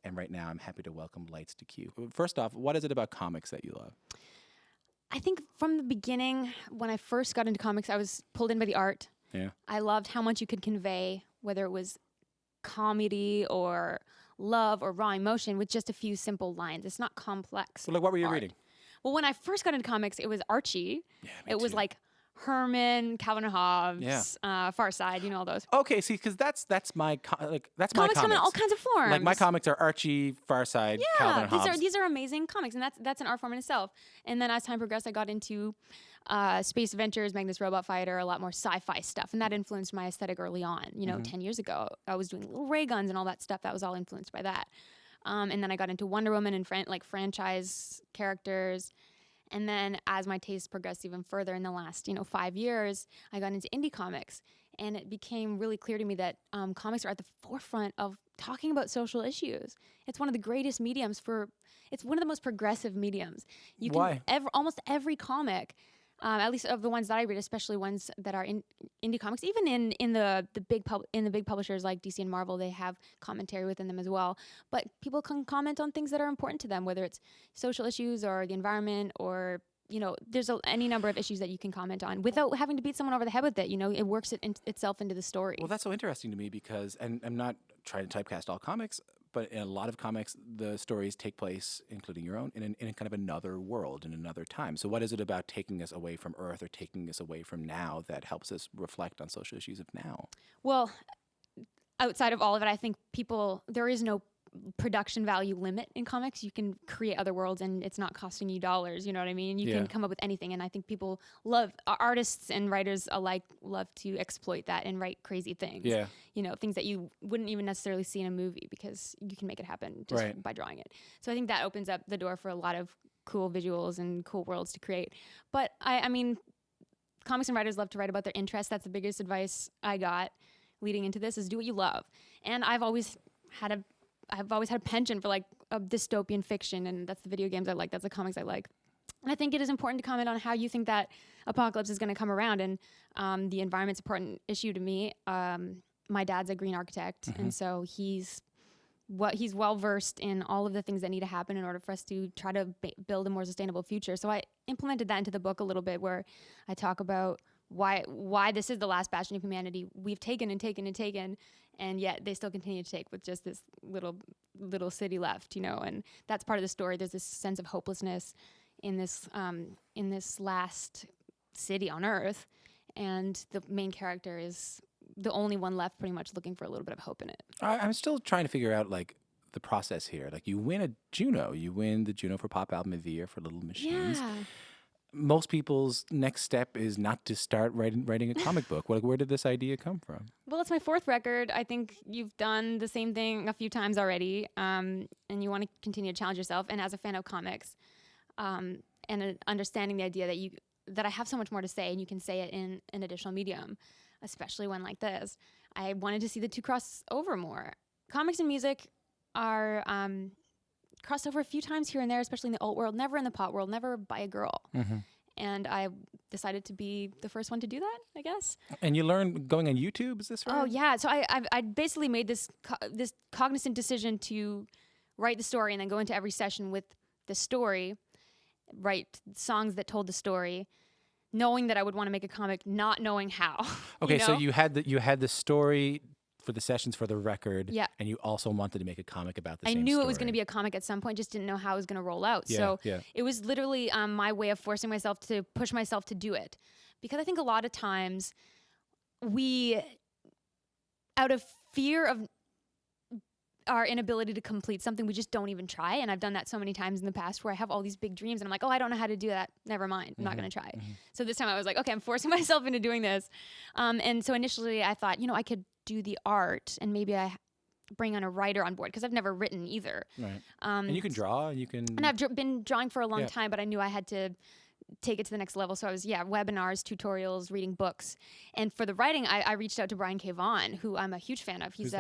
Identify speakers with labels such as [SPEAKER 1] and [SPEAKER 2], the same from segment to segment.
[SPEAKER 1] And right now, I'm happy to welcome Lights to Q. First off, what is it about comics that you love?
[SPEAKER 2] I think from the beginning, when I first got into comics, I was pulled in by the art.
[SPEAKER 1] Yeah.
[SPEAKER 2] I loved how much you could convey, whether it was comedy or love or raw emotion with just a few simple lines. It's not complex.
[SPEAKER 1] So, like, what were you
[SPEAKER 2] art.
[SPEAKER 1] reading?
[SPEAKER 2] Well, when I first got into comics, it was Archie.
[SPEAKER 1] Yeah,
[SPEAKER 2] It was like Herman, Calvin and Hobbes, Far Side, all those.
[SPEAKER 1] Okay, see, because that's my that's my
[SPEAKER 2] Comics come in
[SPEAKER 1] comics.
[SPEAKER 2] all kinds of forms.
[SPEAKER 1] Like my comics are Archie, Far Side, Calvin and Hobbes.
[SPEAKER 2] These are amazing comics, and that's an art form in itself. And then as time progressed, I got into space adventures, Magnus Robot Fighter, a lot more sci-fi stuff, and that influenced my aesthetic early on. 10 years ago, I was doing little ray guns and all that stuff. That was all influenced by that. And then I got into Wonder Woman and franchise characters. And then as my taste progressed even further in the last, 5 years, I got into indie comics. And it became really clear to me that comics are at the forefront of talking about social issues. It's one of the greatest mediums it's one of the most progressive mediums.
[SPEAKER 1] Why?
[SPEAKER 2] Almost every comic, at least of the ones that I read, especially ones that are in indie comics, even in the big publishers like DC and Marvel, they have commentary within them as well. But people can comment on things that are important to them, whether it's social issues or the environment or there's any number of issues that you can comment on without having to beat someone over the head with it. It works itself into the story.
[SPEAKER 1] Well, that's so interesting to me because, and I'm not trying to typecast all comics, but in a lot of comics, the stories take place, including your own, in kind of another world, in another time. So what is it about taking us away from Earth or taking us away from now that helps us reflect on social issues of now?
[SPEAKER 2] Well, outside of all of it, I think there is no production value limit in comics. You can create other worlds and it's not costing you dollars, you know what I mean? You can come up with anything, and I think people artists and writers alike love to exploit that and write crazy things.
[SPEAKER 1] Yeah.
[SPEAKER 2] Things that you wouldn't even necessarily see in a movie because you can make it happen just by drawing it. So I think that opens up the door for a lot of cool visuals and cool worlds to create. But I mean, comics and writers love to write about their interests. That's the biggest advice I got leading into this is do what you love. And I've always had a penchant for like a dystopian fiction, and that's the video games I like, that's the comics I like. And I think it is important to comment on how you think that apocalypse is going to come around, and the environment's an important issue to me. My dad's a green architect, and so he's well versed in all of the things that need to happen in order for us to try to build a more sustainable future. So I implemented that into the book a little bit, where I talk about why this is the last bastion of humanity. We've taken and taken and taken, and yet they still continue to take with just this little city left, and that's part of the story. There's this sense of hopelessness in this last city on Earth, and the main character is the only one left pretty much looking for a little bit of hope in it.
[SPEAKER 1] I'm still trying to figure out like the process here. Like you win the Juno for Pop Album of the Year for Little Machines.
[SPEAKER 2] Yeah.
[SPEAKER 1] Most people's next step is not to start writing a comic book. Where did this idea come from?
[SPEAKER 2] Well, it's my fourth record. I think you've done the same thing a few times already, and you want to continue to challenge yourself. And as a fan of comics, and understanding the idea that I have so much more to say, and you can say it in an additional medium, especially one like this, I wanted to see the two cross over more. Comics and music are crossed over a few times here and there, especially in the alt world, never in the pop world, never by a girl. Mm-hmm. And I decided to be the first one to do that, I guess.
[SPEAKER 1] And you learned going on YouTube, is this right?
[SPEAKER 2] Oh, yeah. So I basically made this cognizant decision to write the story and then go into every session with the story, write songs that told the story, knowing that I would want to make a comic, not knowing how.
[SPEAKER 1] Okay, so you had the story for the sessions for the record, and you also wanted to make a comic about the same story.
[SPEAKER 2] I knew it was going to be a comic at some point, just didn't know how it was going to roll out. It was literally my way of forcing myself to push myself to do it. Because I think a lot of times we, out of fear of our inability to complete something, we just don't even try. And I've done that so many times in the past where I have all these big dreams and I'm like, oh, I don't know how to do that. Never mind. I'm not going to try. Mm-hmm. So this time I was like, okay, I'm forcing myself into doing this. And so initially I thought, I could do the art and maybe I bring on a writer on board because I've never written either.
[SPEAKER 1] Right. And you can draw. And
[SPEAKER 2] I've been drawing for a long time, but I knew I had to take it to the next level. So I was, webinars, tutorials, reading books. And for the writing, I reached out to Brian K. Vaughan, who I'm a huge fan of. He's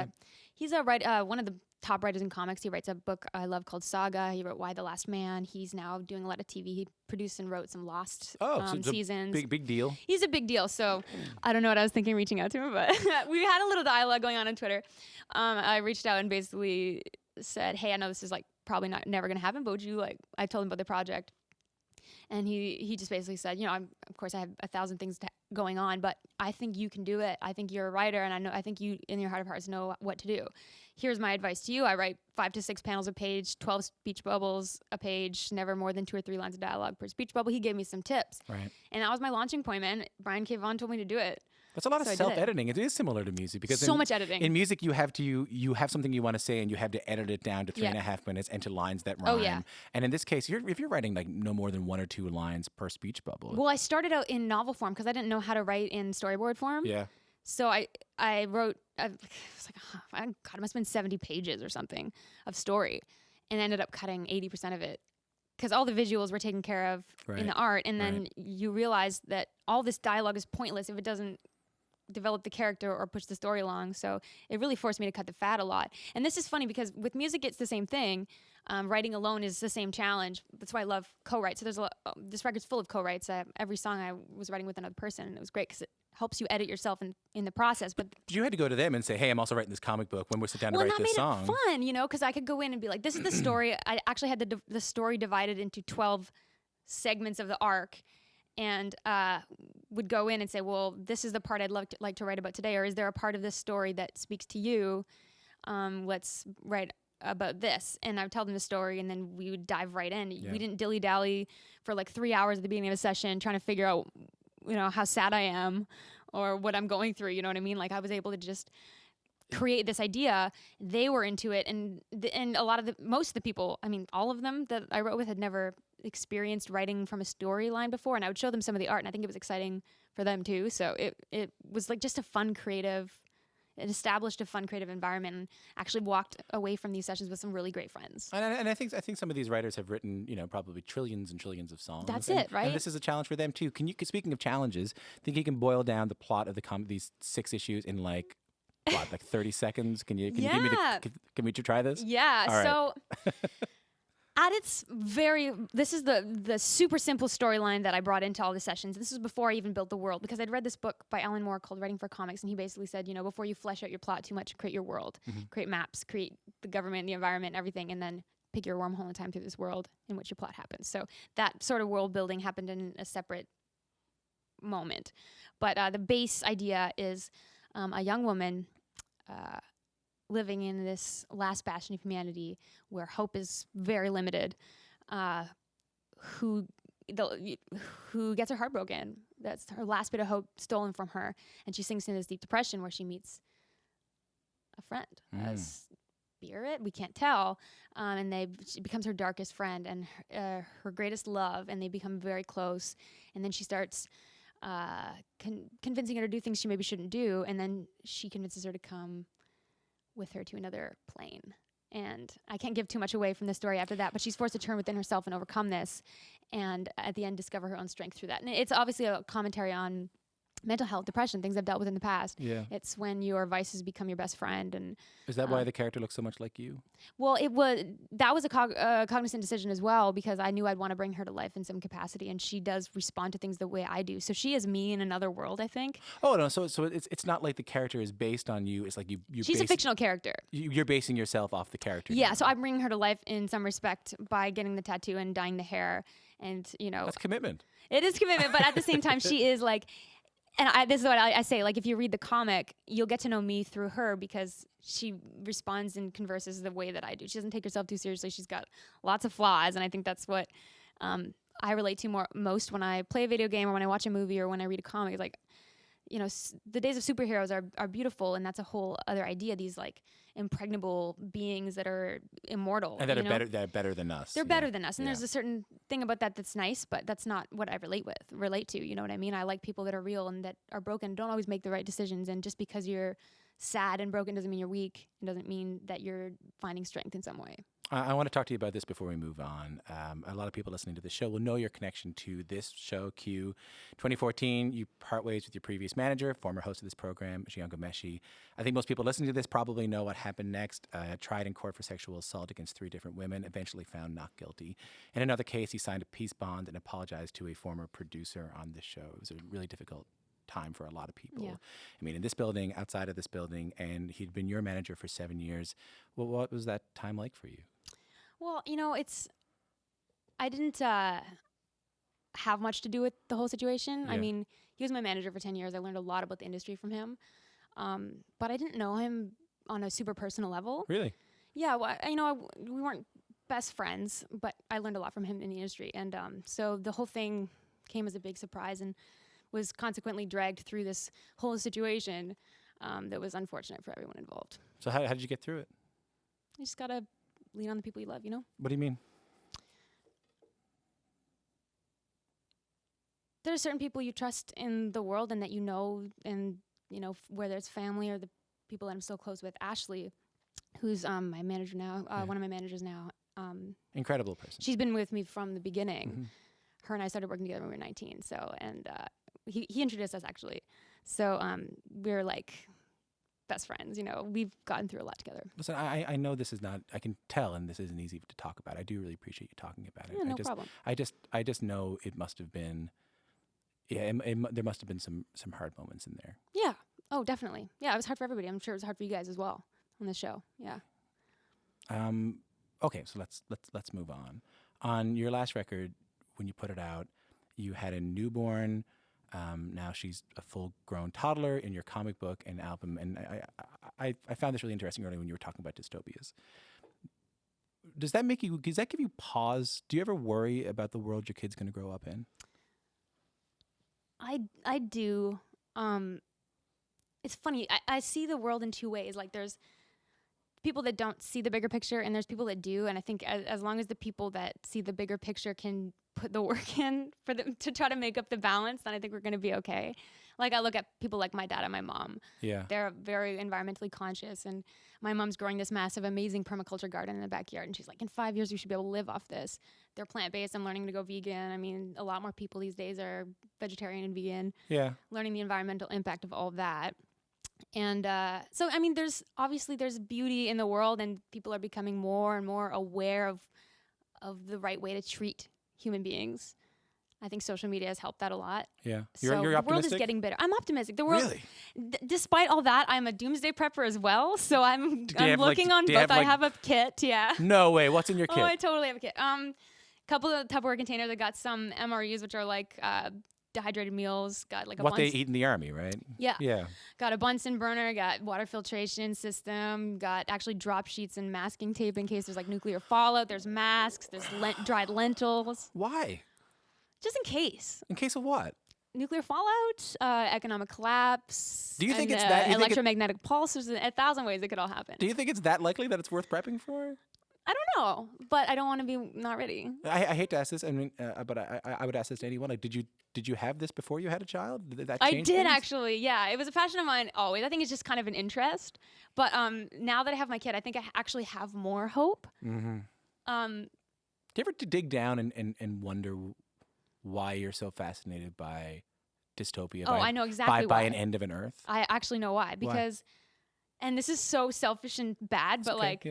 [SPEAKER 2] one of the top writers in comics. He writes a book I love called Saga. He wrote Why the Last Man. He's now doing a lot of TV. He produced and wrote some Lost seasons.
[SPEAKER 1] Big deal.
[SPEAKER 2] He's a big deal. So I don't know what I was thinking reaching out to him, but we had a little dialogue going on Twitter. I reached out and basically said, hey, I know this is like probably never going to happen, but would you like, I told him about the project. And he just basically said, of course I have 1,000 things going on, but I think you can do it. I think you're a writer, and I think you in your heart of hearts know what to do. Here's my advice to you. I write 5 to 6 panels a page, 12 speech bubbles a page, never more than 2 or 3 lines of dialogue per speech bubble. He gave me some tips.
[SPEAKER 1] Right.
[SPEAKER 2] And that was my launching point, man. Brian K. Vaughan told me to do it.
[SPEAKER 1] That's a lot of self-editing. It is similar to music because
[SPEAKER 2] so much editing.
[SPEAKER 1] In music, you have something you want to say, and you have to edit it down to 3.5 minutes and to lines that rhyme.
[SPEAKER 2] Oh, yeah.
[SPEAKER 1] And in this case, if you're writing like no more than 1 or 2 lines per speech bubble.
[SPEAKER 2] Well, I started out in novel form because I didn't know how to write in storyboard form.
[SPEAKER 1] Yeah.
[SPEAKER 2] So I wrote. I was like, God, it must have been 70 pages or something of story, and ended up cutting 80% of it. Because all the visuals were taken care of in the art, and then you realize that all this dialogue is pointless if it doesn't develop the character or push the story along. So it really forced me to cut the fat a lot. And this is funny because with music, it's the same thing. Writing alone is the same challenge. That's why I love co-write. So there's this record's full of co-writes. Every song I was writing with another person, and it was great because it helps you edit yourself in the process. But
[SPEAKER 1] you had to go to them and say, hey, I'm also writing this comic book when we sit down to write this song.
[SPEAKER 2] Well, that made it fun, because I could go in and be like, this is the story. I actually had the story divided into 12 segments of the arc, and would go in and say, well, this is the part I'd like to write about today, or is there a part of this story that speaks to you? Let's write about this. And I would tell them the story, and then we would dive right in. Yeah. We didn't dilly-dally for like 3 hours at the beginning of a session trying to figure out, how sad I am or what I'm going through, you know what I mean? Like, I was able to just create this idea. They were into it, and most of the people, all of them that I wrote with had never experienced writing from a storyline before, and I would show them some of the art, and I think it was exciting for them too. So it was like just it established a fun creative environment, and actually walked away from these sessions with some really great friends.
[SPEAKER 1] And I think some of these writers have written, probably trillions and trillions of songs.
[SPEAKER 2] That's it, right?
[SPEAKER 1] And this is a challenge for them too. Speaking of challenges, think you can boil down the plot of these 6 issues in like 30 seconds? Can you give me can we try this?
[SPEAKER 2] Yeah.
[SPEAKER 1] All right.
[SPEAKER 2] So at its this is the super simple storyline that I brought into all the sessions. This was before I even built the world, because I'd read this book by Alan Moore called Writing for Comics, and he basically said, before you flesh out your plot too much, create your world, create maps, create the government, the environment, everything, and then pick your wormhole in time through this world in which your plot happens. So that sort of world building happened in a separate moment. But the base idea is a young woman living in this last bastion of humanity where hope is very limited, who gets her heart broken. That's her last bit of hope stolen from her, and she sinks into this deep depression where she meets a friend, a spirit, we can't tell, and she becomes her darkest friend and her greatest love, and they become very close, and then she starts convincing her to do things she maybe shouldn't do, and then she convinces her to come with her to another plane. And I can't give too much away from the story after that, but she's forced to turn within herself and overcome this, and at the end discover her own strength through that. And it's obviously a commentary on mental health, depression, things I've dealt with in the past. Yeah. It's when your vices become your best friend. And
[SPEAKER 1] is that why the character looks so much like you?
[SPEAKER 2] Well, that was a cognizant decision as well, because I knew I'd want to bring her to life in some capacity, and she does respond to things the way I do. So she is me in another world, I think.
[SPEAKER 1] Oh no, so it's not like the character is based on you. It's like
[SPEAKER 2] she's a fictional character.
[SPEAKER 1] You're basing yourself off the character.
[SPEAKER 2] Yeah, so I'm bringing her to life in some respect by getting the tattoo and dyeing the hair, and
[SPEAKER 1] that's commitment.
[SPEAKER 2] It is commitment, but at the same time, she is like. And this is what I say, like, if you read the comic, you'll get to know me through her, because she responds and converses the way that I do. She doesn't take herself too seriously. She's got lots of flaws, and I think that's what I relate to most when I play a video game or when I watch a movie or when I read a comic. It's like, the days of superheroes are beautiful, and that's a whole other idea. These like impregnable beings that are immortal
[SPEAKER 1] and that are better than us.
[SPEAKER 2] They're better than us, and there's a certain thing about that's nice, but that's not what I relate to. You know what I mean? I like people that are real and that are broken, don't always make the right decisions, and just because you're sad and broken doesn't mean you're weak. It doesn't mean that you're finding strength in some way.
[SPEAKER 1] I want to talk to you about this before we move on. A lot of people listening to this show will know your connection to this show, Q. 2014, you part ways with your previous manager, former host of this program, Jian Gomeshi. I think most people listening to this probably know what happened next. Tried in court for sexual assault against 3 different women, eventually found not guilty. In another case, he signed a peace bond and apologized to a former producer on this show. It was a really difficult time for a lot of people.
[SPEAKER 2] Yeah.
[SPEAKER 1] I mean, in this building, outside of this building, and he'd been your manager for 7 years. Well, what was that time like for you?
[SPEAKER 2] Well, I didn't have much to do with the whole situation.
[SPEAKER 1] Yeah.
[SPEAKER 2] I mean, he was my manager for 10 years. I learned a lot about the industry from him. But I didn't know him on a super personal level.
[SPEAKER 1] Really?
[SPEAKER 2] Yeah, well, we weren't best friends, but I learned a lot from him in the industry. And so the whole thing came as a big surprise and was consequently dragged through this whole situation that was unfortunate for everyone involved.
[SPEAKER 1] So how did you get through it?
[SPEAKER 2] You just got to lean on the people you love,
[SPEAKER 1] What do you mean?
[SPEAKER 2] There are certain people you trust in the world and that and, whether it's family or the people that I'm so close with. Ashley, who's my manager now, one of my managers now.
[SPEAKER 1] Incredible person.
[SPEAKER 2] She's been with me from the beginning.
[SPEAKER 1] Mm-hmm.
[SPEAKER 2] Her and I started working together when we were 19. So, and he introduced us actually. So we're like best friends. We've gotten through a lot together.
[SPEAKER 1] Listen, I know this is not. I can tell, and this isn't easy to talk about. I do really appreciate you talking about it.
[SPEAKER 2] Yeah, no problem.
[SPEAKER 1] I just know it must have been. Yeah, there must have been some hard moments in there.
[SPEAKER 2] Yeah. Oh, definitely. Yeah, it was hard for everybody. I'm sure it was hard for you guys as well on this show. Yeah.
[SPEAKER 1] Okay, so let's move on. On your last record, when you put it out, you had a newborn. Now she's a full-grown toddler in your comic book and album. And I found this really interesting earlier when you were talking about dystopias. Does that give you pause? Do you ever worry about the world your kid's going to grow up in?
[SPEAKER 2] I do. It's funny. I see the world in two ways. Like there's people that don't see the bigger picture and there's people that do. And I think as long as the people that see the bigger picture can put the work in for them to try to make up the balance, then I think we're going to be okay. Like I look at people like my dad and my mom.
[SPEAKER 1] Yeah.
[SPEAKER 2] They're very environmentally conscious. And my mom's growing this massive, amazing permaculture garden in the backyard. And she's like, in 5 years, we should be able to live off this. They're plant-based. I'm learning to go vegan. I mean, a lot more people these days are vegetarian and vegan.
[SPEAKER 1] Yeah.
[SPEAKER 2] Learning the environmental impact of all of that. And so, I mean, there's beauty in the world and people are becoming more and more aware of the right way to treat human beings. I think social media has helped that a lot.
[SPEAKER 1] Yeah.
[SPEAKER 2] You're
[SPEAKER 1] optimistic?
[SPEAKER 2] The world is getting better. I'm optimistic. The world,
[SPEAKER 1] really?
[SPEAKER 2] Despite all that, I'm a doomsday prepper as well. So I'm looking on both. I have a kit. Yeah.
[SPEAKER 1] No way. What's in your kit?
[SPEAKER 2] Oh, I totally have a kit. Couple of Tupperware containers. I got some MREs, which are like dehydrated meals. Got like a
[SPEAKER 1] what they eat in the army, right?
[SPEAKER 2] Yeah.
[SPEAKER 1] Yeah. Got
[SPEAKER 2] a Bunsen burner. Got water filtration system. Got actually drop sheets and masking tape in case there's like nuclear fallout. There's masks. There's dried lentils.
[SPEAKER 1] Why?
[SPEAKER 2] Just in case.
[SPEAKER 1] In case of what?
[SPEAKER 2] Nuclear fallout, economic collapse.
[SPEAKER 1] Do you think it's that?
[SPEAKER 2] Electromagnetic pulse. There's 1,000 ways it could all happen.
[SPEAKER 1] Do you think it's that likely that it's worth prepping for?
[SPEAKER 2] I don't know, but I don't want to be not ready.
[SPEAKER 1] I hate to ask this, but I would ask this to anyone. Like, did you have this before you had a child? Did that change
[SPEAKER 2] I did
[SPEAKER 1] things?
[SPEAKER 2] actually. Yeah, it was a passion of mine always. I think it's just kind of an interest. But now that I have my kid, I think I actually have more hope.
[SPEAKER 1] Mm-hmm. Do you ever dig down and wonder why you're so fascinated by dystopia?
[SPEAKER 2] I know exactly why.
[SPEAKER 1] By an end of an Earth?
[SPEAKER 2] I actually know why. Because, and this is so selfish and bad, but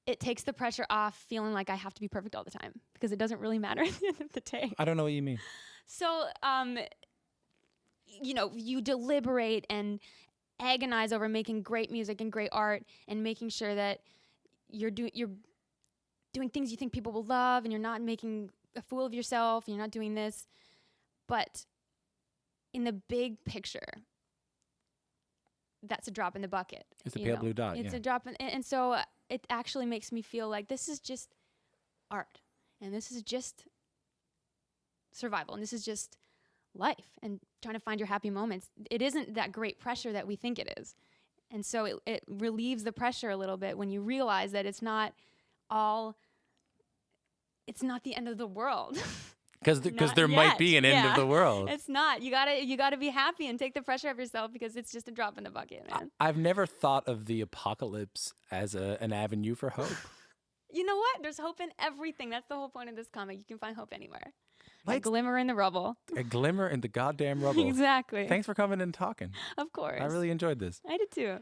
[SPEAKER 2] it takes the pressure off feeling like I have to be perfect all the time because it doesn't really matter at the end of the day.
[SPEAKER 1] I don't know what you mean.
[SPEAKER 2] So, you deliberate and agonize over making great music and great art and making sure that you're doing things you think people will love and you're not making a fool of yourself and you're not doing this. But in the big picture, that's a drop in the bucket.
[SPEAKER 1] It's a pale blue dot.
[SPEAKER 2] It's a drop in, and so it actually makes me feel like this is just art and this is just survival and this is just life and trying to find your happy moments. It isn't that great pressure that we think it is. And so it relieves the pressure a little bit when you realize that it's not the end of the world.
[SPEAKER 1] Because there might be an end of the world.
[SPEAKER 2] It's not. You gotta be happy and take the pressure off yourself because it's just a drop in the bucket, man.
[SPEAKER 1] I've never thought of the apocalypse as an avenue for hope.
[SPEAKER 2] You know what? There's hope in everything. That's the whole point of this comic. You can find hope anywhere.
[SPEAKER 1] Like
[SPEAKER 2] a glimmer in the rubble.
[SPEAKER 1] A glimmer in the goddamn rubble.
[SPEAKER 2] Exactly.
[SPEAKER 1] Thanks for coming and talking.
[SPEAKER 2] Of course.
[SPEAKER 1] I really enjoyed this.
[SPEAKER 2] I did too.